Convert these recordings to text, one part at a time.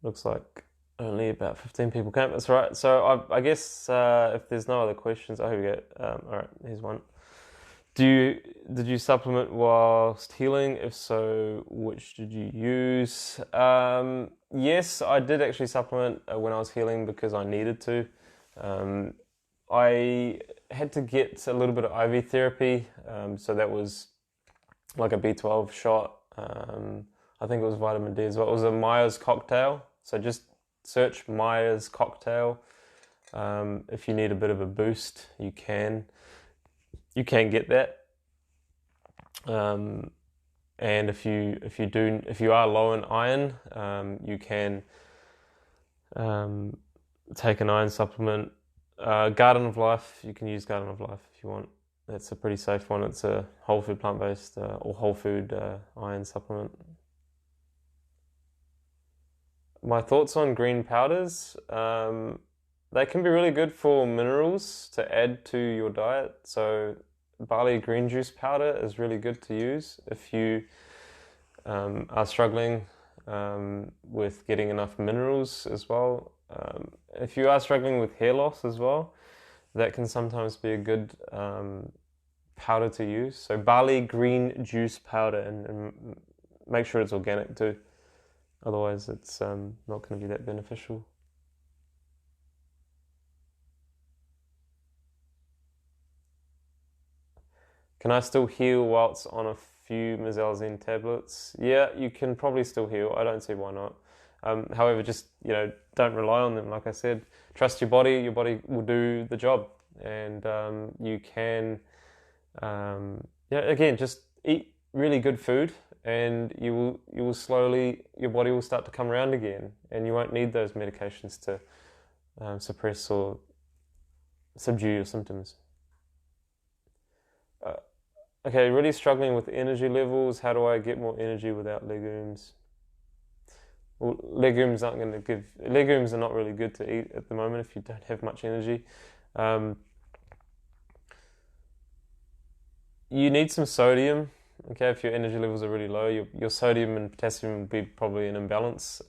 Looks like only about 15 people came. That's right. So I guess if there's no other questions, oh, here we go. All right, here's one. Did you supplement whilst healing? If so, which did you use? Yes, I did actually supplement when I was healing because I needed to. I had to get a little bit of IV therapy, so that was like a B12 shot. I think it was vitamin D as well. It was a Myers cocktail. So just search Myers cocktail. If you need a bit of a boost, you can get that. And if you are low in iron, you can take an iron supplement. Garden of Life, you can use Garden of Life if you want. That's a pretty safe one. It's a whole food plant-based or whole food iron supplement. My thoughts on green powders. They can be really good for minerals to add to your diet. So barley green juice powder is really good to use if you are struggling with getting enough minerals as well. If you are struggling with hair loss as well, that can sometimes be a good powder to use. So barley green juice powder, and make sure it's organic too. Otherwise, it's not going to be that beneficial. Can I still heal whilst on a few Mezalzine tablets? Yeah, you can probably still heal. I don't see why not. However, just don't rely on them. Like I said, trust your body. Your body will do the job, and you can, again, just eat really good food, and you will slowly, your body will start to come around again, and you won't need those medications to suppress or subdue your symptoms. Okay, really struggling with energy levels. How do I get more energy without legumes? Well, legumes are not really good to eat at the moment if you don't have much energy. You need some sodium. Okay, if your energy levels are really low, your sodium and potassium will be probably in imbalance.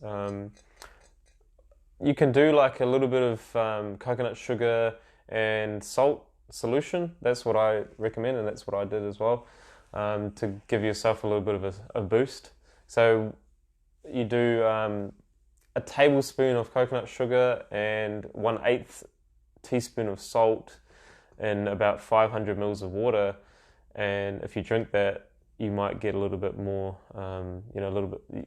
You can do like a little bit of coconut sugar and salt solution. That's what I recommend, and that's what I did as well, to give yourself a little bit of a boost. So you do a tablespoon of coconut sugar and 1/8 teaspoon of salt in about 500 mils of water, and if you drink that, you might get a little bit more, a little bit,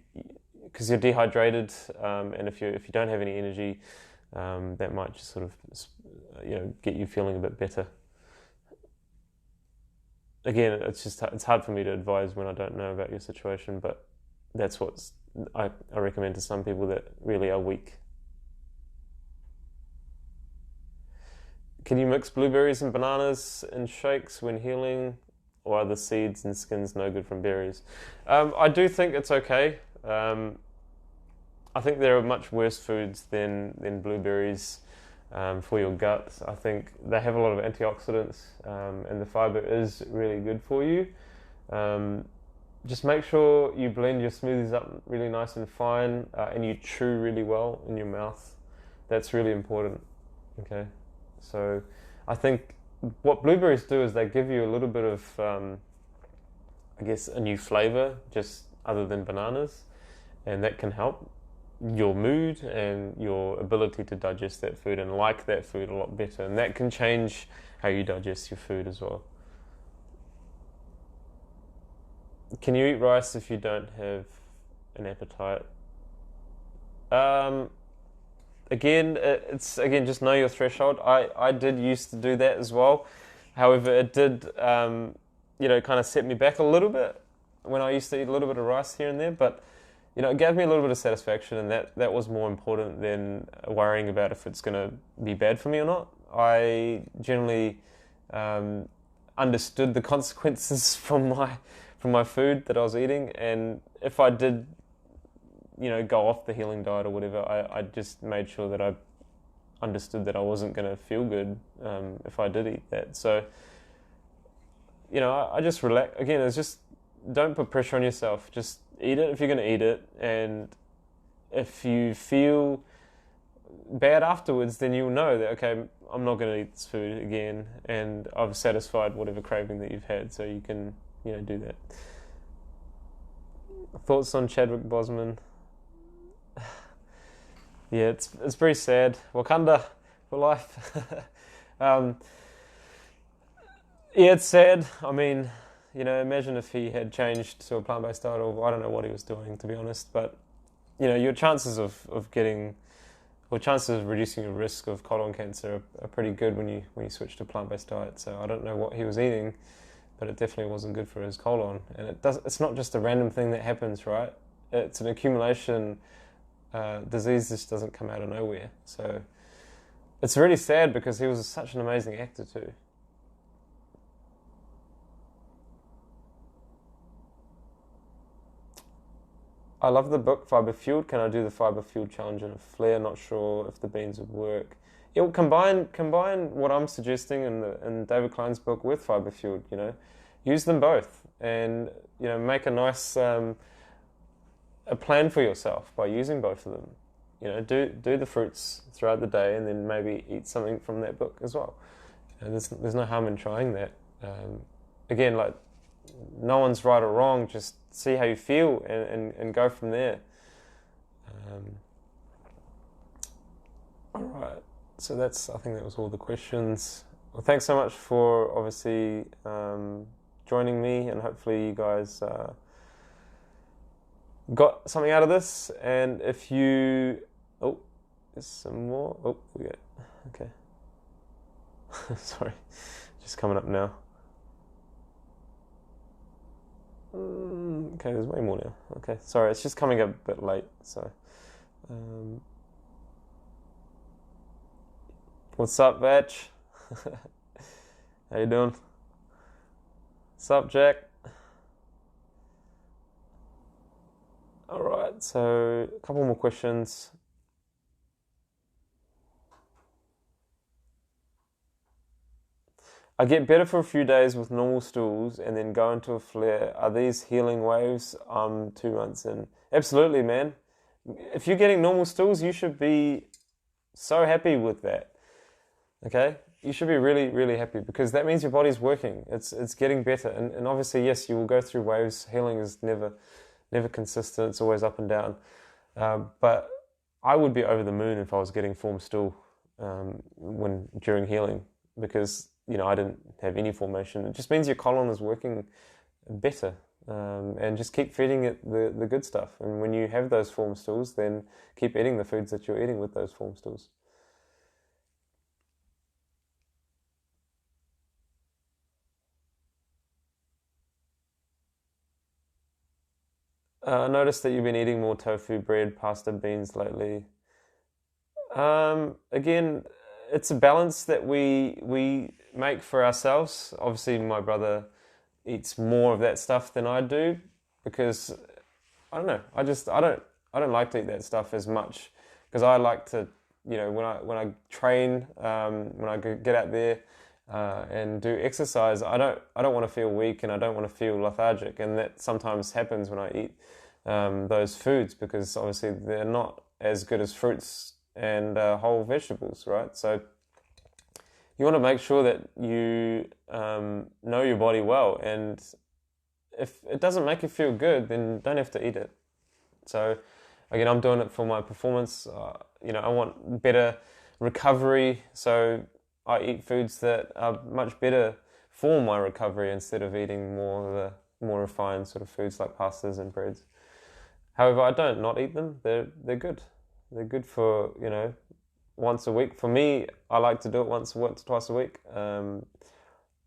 because you're dehydrated, and if you don't have any energy, that might just sort of get you feeling a bit better. Again, it's hard for me to advise when I don't know about your situation, but that's what I recommend to some people that really are weak. Can you mix blueberries and bananas in shakes when healing, or are the seeds and skins no good from berries? I do think it's okay. I think there are much worse foods than blueberries for your gut. I think they have a lot of antioxidants, and the fiber is really good for you. Just make sure you blend your smoothies up really nice and fine, and you chew really well in your mouth. That's really important. Okay, so I think what blueberries do is they give you a little bit of, I guess, a new flavor, just other than bananas, and that can help your mood and your ability to digest that food and like that food a lot better, and that can change how you digest your food as well. Can you eat rice if you don't have an appetite? Um, Again, just know your threshold. I did used to do that as well. However, it did kind of set me back a little bit when I used to eat a little bit of rice here and there, but it gave me a little bit of satisfaction, and that was more important than worrying about if it's going to be bad for me or not. I generally understood the consequences from my food that I was eating, and if I did go off the healing diet or whatever, I just made sure that I understood that I wasn't going to feel good if I did eat that. So I just relax. Again, it's just, don't put pressure on yourself. Just eat it if you're going to eat it, and if you feel bad afterwards, then you'll know that, okay, I'm not going to eat this food again, and I've satisfied whatever craving that you've had, so you can, do that. Thoughts on Chadwick Boseman? Yeah, it's very sad. Wakanda for life. Yeah, it's sad. I mean, imagine if he had changed to a plant-based diet, or I don't know what he was doing, to be honest, but, your chances of getting, or chances of reducing your risk of colon cancer are pretty good when you switch to a plant-based diet. So I don't know what he was eating, but it definitely wasn't good for his colon. And it's not just a random thing that happens, right? It's an accumulation. Disease just doesn't come out of nowhere. So it's really sad because he was such an amazing actor too. I love the book Fiber Fueled. Can I do the Fiber Fueled challenge in a flare? Not sure if the beans would work. It will combine what I'm suggesting in David Klein's book with Fiber Fueled. Use them both, and make a nice a plan for yourself by using both of them. Do the fruits throughout the day, and then maybe eat something from that book as well. There's no harm in trying that. Again, like, no one's right or wrong. Just see how you feel and go from there. All right. So I think that was all the questions. Well, thanks so much for obviously joining me, and hopefully you guys got something out of this. And if you, there's some more. We get, okay. Sorry, just coming up now. Okay, there's way more now. Okay, sorry, it's just coming up a bit late. So, what's up, Vatch? How you doing? What's up, Jack? All right, so a couple more questions. I get better for a few days with normal stools and then go into a flare. Are these healing waves? I'm 2 months in. Absolutely, man. If you're getting normal stools, you should be so happy with that. Okay? You should be really, really happy, because that means your body's working. It's getting better. And obviously, yes, you will go through waves. Healing is never consistent. It's always up and down. But I would be over the moon if I was getting formed stool during healing, because I didn't have any formation. It just means your colon is working better, and just keep feeding it the good stuff. And when you have those formed stools, then keep eating the foods that you're eating with those formed stools. I noticed that you've been eating more tofu, bread, pasta, beans lately. Again, it's a balance that we make for ourselves. Obviously, my brother eats more of that stuff than I do, because I don't know. I don't like to eat that stuff as much, because I like to, when I train, when I get out there and do exercise, I don't want to feel weak, and I don't want to feel lethargic, and that sometimes happens when I eat those foods, because obviously they're not as good as fruits and whole vegetables, right? So you want to make sure that you know your body well, and if it doesn't make you feel good, then don't have to eat it. So again, I'm doing it for my performance. I want better recovery, so I eat foods that are much better for my recovery, instead of eating more of the more refined sort of foods like pastas and breads. However, I don't not eat them. They're good. They're good for, once a week. For me, I like to do it once or twice a week,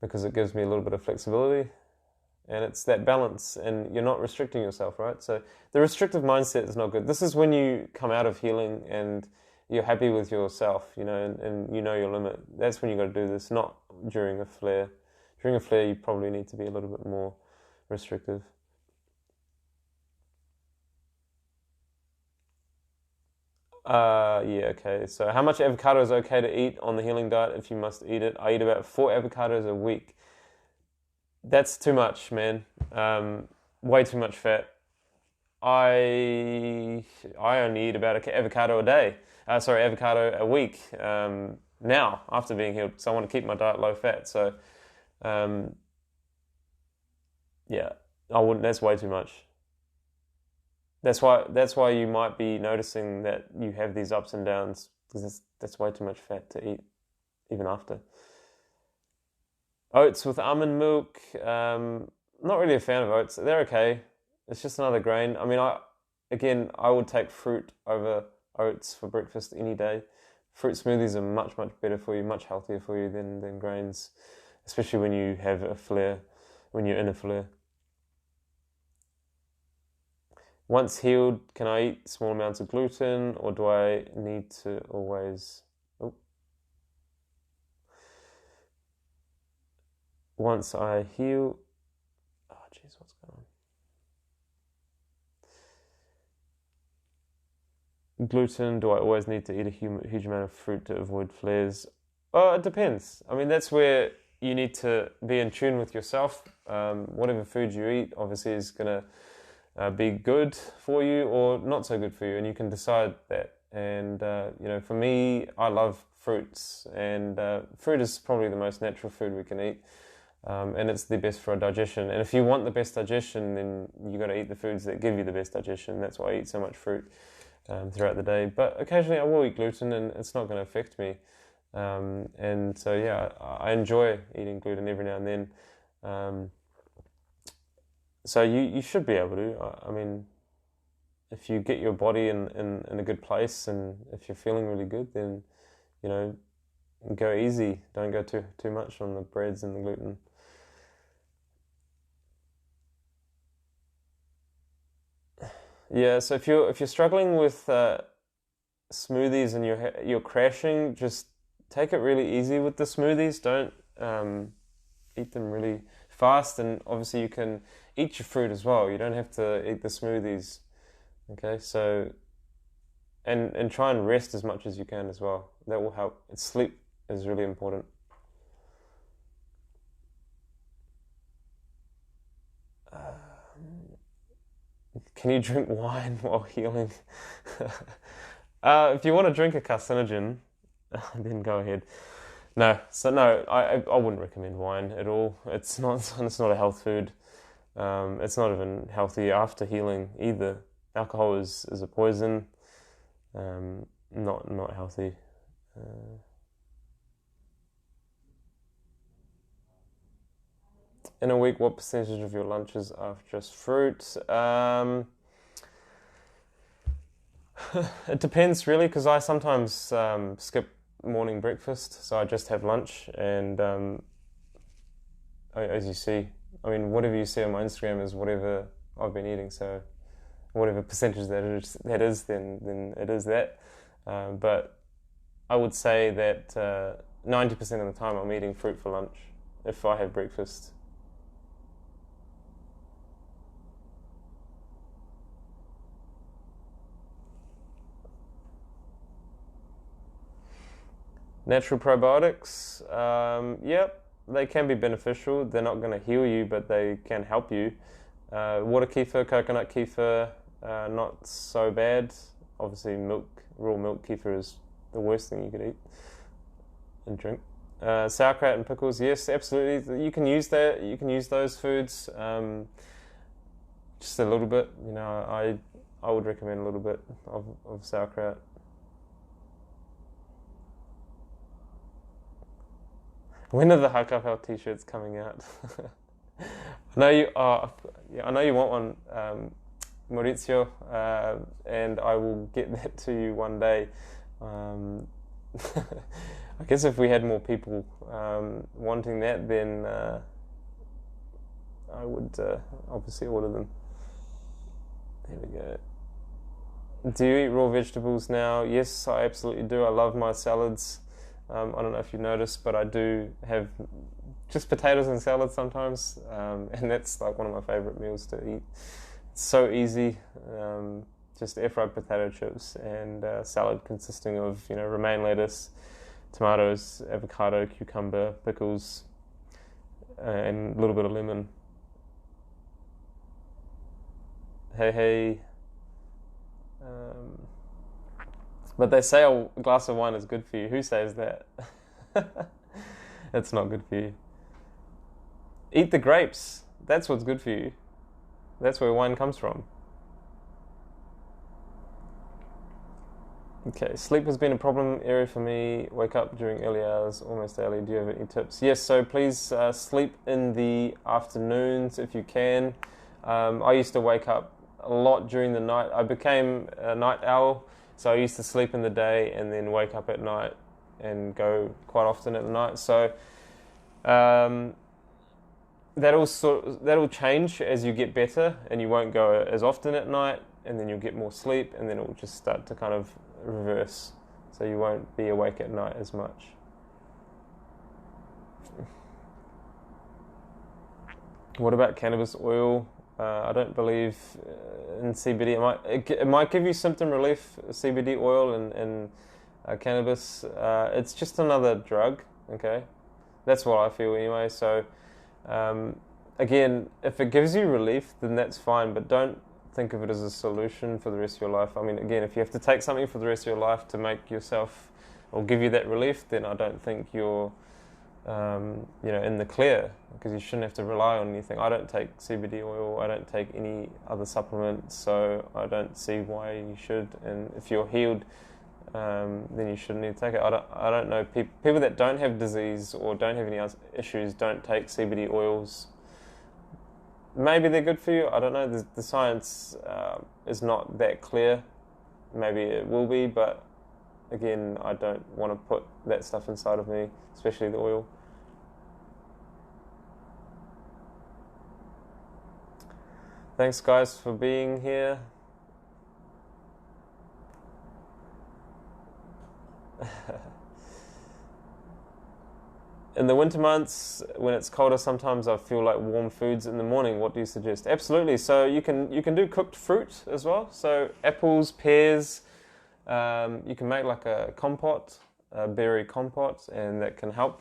because it gives me a little bit of flexibility, and it's that balance, and you're not restricting yourself, right? So the restrictive mindset is not good. This is when you come out of healing and you're happy with yourself, and you know your limit. That's when you got to do this, not during a flare. During a flare, you probably need to be a little bit more restrictive. Yeah, okay. So how much avocado is okay to eat on the healing diet if you must eat it? I eat about 4 avocados a week. That's too much, man. Way too much fat. I only eat about an avocado a day. Avocado a week. Now, after being healed, so I want to keep my diet low fat. So, um, yeah, I wouldn't. That's way too much. That's why you might be noticing that you have these ups and downs because that's way too much fat to eat even after. Oats with almond milk. Not really a fan of oats. They're okay. It's just another grain. I mean, I would take fruit over oats for breakfast any day. Fruit smoothies are much, much better for you, much healthier for you than grains, especially when you have a flare, when you're in a flare. Once healed, can I eat small amounts of gluten, or do I need to always? Oh. Once I heal, oh jeez, what's going on? Gluten, do I always need to eat a huge amount of fruit to avoid flares? Oh, it depends. I mean, that's where you need to be in tune with yourself. Whatever food you eat, obviously, is gonna be good for you or not so good for you, and you can decide that. And for me, I love fruits, and fruit is probably the most natural food we can eat, and it's the best for our digestion. And if you want the best digestion, then you got to eat the foods that give you the best digestion. That's why I eat so much fruit throughout the day. But occasionally, I will eat gluten, and it's not going to affect me. And so, yeah, I enjoy eating gluten every now and then. So you should be able to. I mean, if you get your body in a good place and if you're feeling really good, then, go easy. Don't go too much on the breads and the gluten. Yeah, so if you're struggling with smoothies and you're crashing, just take it really easy with the smoothies. Don't eat them really fast, and obviously you can eat your fruit as well. You don't have to eat the smoothies. Okay, so and try and rest as much as you can as well. That will help. Sleep is really important. Can you drink wine while healing? If you want to drink a carcinogen, then go ahead. No, I wouldn't recommend wine at all. It's not a health food. It's not even healthy after healing either. Alcohol is a poison. Not healthy. In a week, what percentage of your lunches are just fruit? It depends really, because I sometimes skip morning breakfast, so I just have lunch, and as you see, I mean, whatever you see on my Instagram is whatever I've been eating. So whatever percentage that is, then it is that. But I would say that 90% of the time I'm eating fruit for lunch if I have breakfast. Natural probiotics, yep, they can be beneficial. They're not going to heal you, but they can help you. Water kefir, coconut kefir, not so bad. Obviously, raw milk kefir is the worst thing you could eat and drink. Sauerkraut and pickles, yes, absolutely. You can use that. You can use those foods, just a little bit. I would recommend a little bit of sauerkraut. When are the Hug Up Health t-shirts coming out? I know you are. Yeah, I know you want one, Maurizio, and I will get that to you one day. I guess if we had more people wanting that, then I would obviously order them. There we go. Do you eat raw vegetables now? Yes, I absolutely do. I love my salads. I don't know if you noticed, but I do have just potatoes and salad sometimes, and that's like one of my favorite meals to eat. It's so easy, just air fried potato chips and salad consisting of romaine lettuce, tomatoes, avocado, cucumber, pickles, and a little bit of lemon. Hey. But they say a glass of wine is good for you. Who says that? It's not good for you. Eat the grapes. That's what's good for you. That's where wine comes from. Okay, sleep has been a problem area for me. Wake up during early hours, almost daily. Do you have any tips? Yes, so please sleep in the afternoons if you can. I used to wake up a lot during the night. I became a night owl, so I used to sleep in the day and then wake up at night and go quite often at night. So that'll change as you get better, and you won't go as often at night, and then you'll get more sleep, and then it will just start to kind of reverse, so you won't be awake at night as much. What about cannabis oil? I don't believe in CBD. It might give you symptom relief, CBD oil and cannabis. It's just another drug, okay? That's what I feel anyway. So again, if it gives you relief, then that's fine, but don't think of it as a solution for the rest of your life. I mean, again, if you have to take something for the rest of your life to make yourself or give you that relief, then I don't think you're in the clear, because you shouldn't have to rely on anything. I don't take CBD oil. I don't take any other supplements, so I don't see why you should. And if you're healed, then you shouldn't need to take it. I don't know. People that don't have disease or don't have any other issues don't take CBD oils. Maybe they're good for you. I don't know. The science is not that clear. Maybe it will be, but again, I don't want to put that stuff inside of me, especially the oil. Thanks, guys, for being here. In the winter months, when it's colder, sometimes I feel like warm foods in the morning. What do you suggest? Absolutely. So you can do cooked fruit as well. So apples, pears. You can make like a compote, a berry compote, and that can help.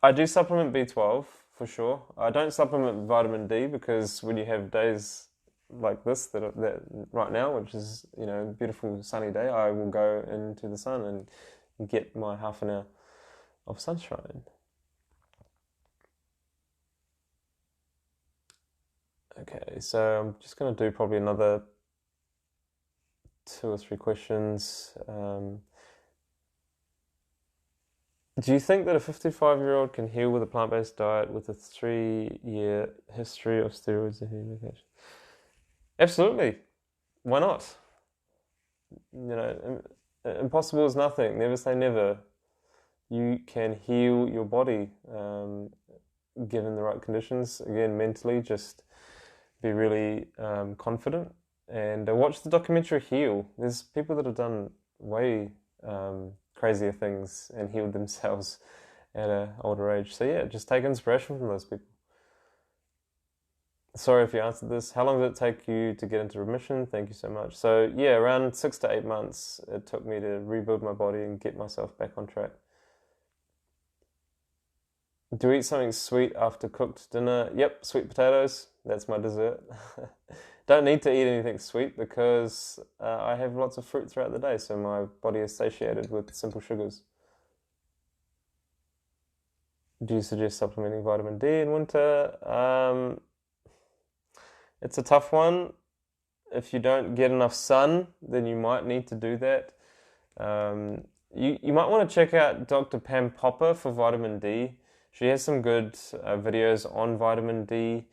I do supplement B12 for sure. I don't supplement vitamin D, because when you have days like this that right now, which is a beautiful sunny day, I will go into the sun and get my half an hour of sunshine. Okay, so I'm just going to do probably another 2 or 3 questions. Do you think that a 55-year-old can heal with a plant-based diet with a 3-year history of steroids and medication? Absolutely. Why not? Impossible is nothing. Never say never. You can heal your body given the right conditions. Again, mentally, just be really confident and watch the documentary Heal. There's people that have done way crazier things and healed themselves at an older age. So yeah, just take inspiration from those people. Sorry if you answered this. How long did it take you to get into remission? Thank you so much. So yeah, around 6 to 8 months it took me to rebuild my body and get myself back on track. Do you eat something sweet after cooked dinner? Yep, sweet potatoes. That's my dessert. Don't need to eat anything sweet, because I have lots of fruit throughout the day, so my body is satiated with simple sugars. Do you suggest supplementing vitamin D in winter? It's a tough one. If you don't get enough sun, then you might need to do that. You might want to check out Dr. Pam Popper for vitamin D. She has some good videos on vitamin D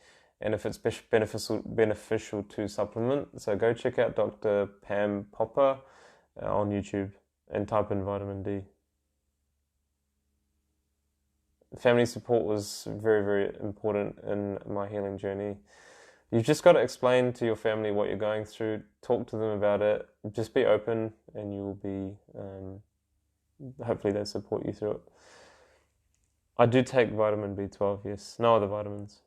and if it's beneficial to supplement. So go check out Dr. Pam Popper on YouTube and type in vitamin D. Family support was very, very important in my healing journey. You've just got to explain to your family what you're going through, talk to them about it, just be open, and you will be, hopefully they'll support you through it. I do take vitamin B12, yes. No other vitamins.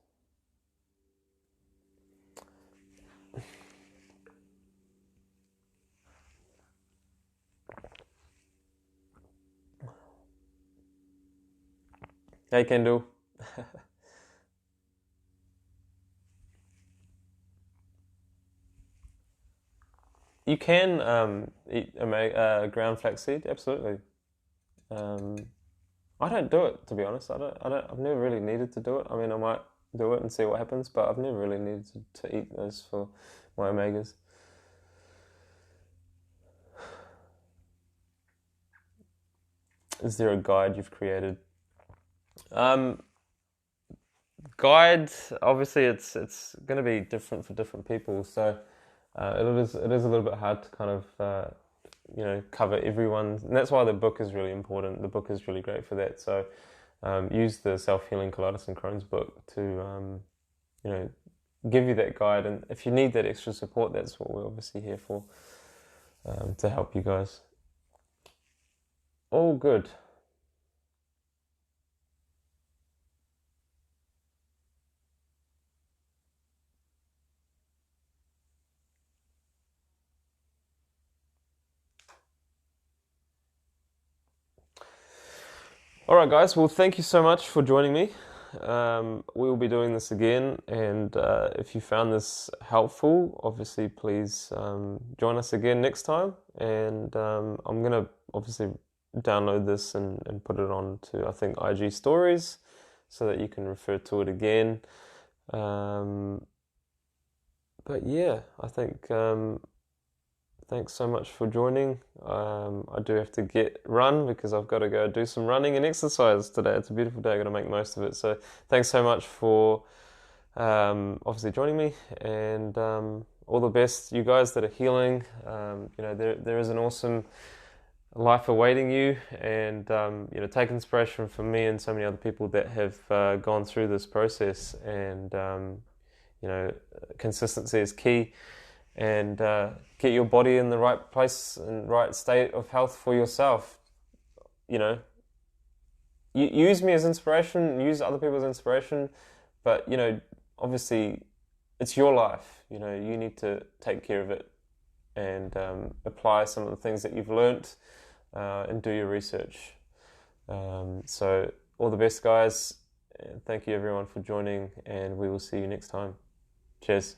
Hey, Kendall. You can eat ground flaxseed, absolutely. Um, I don't do it, to be honest. I've never really needed to do it. I mean, I might do it and see what happens, but I've never really needed to eat those for my omegas. Is there a guide you've created? Um, Guide, obviously, it's going to be different for different people, so it is a little bit hard to kind of cover everyone, and that's why the book is really important. The book is really great for that. So use the Self-Healing Colitis and Crohn's book to give you that guide, and if you need that extra support, that's what we're obviously here for, to help you guys. All good. All right, guys. Well, thank you so much for joining me. We will be doing this again, and if you found this helpful, obviously please join us again next time. And I'm gonna obviously download this and put it on to, I think, IG stories, so that you can refer to it again. But yeah, I think thanks so much for joining. I do have to run because I've got to go do some running and exercise today. It's a beautiful day. I've got to make most of it. So thanks so much for obviously joining me, and all the best, you guys that are healing. There is an awesome life awaiting you, and take inspiration from me and so many other people that have gone through this process. And consistency is key. And get your body in the right place and right state of health for yourself. Use me as inspiration, use other people as inspiration, but obviously it's your life. You need to take care of it, and apply some of the things that you've learnt, and do your research. So all the best, guys, and thank you everyone for joining, and we will see you next time. Cheers.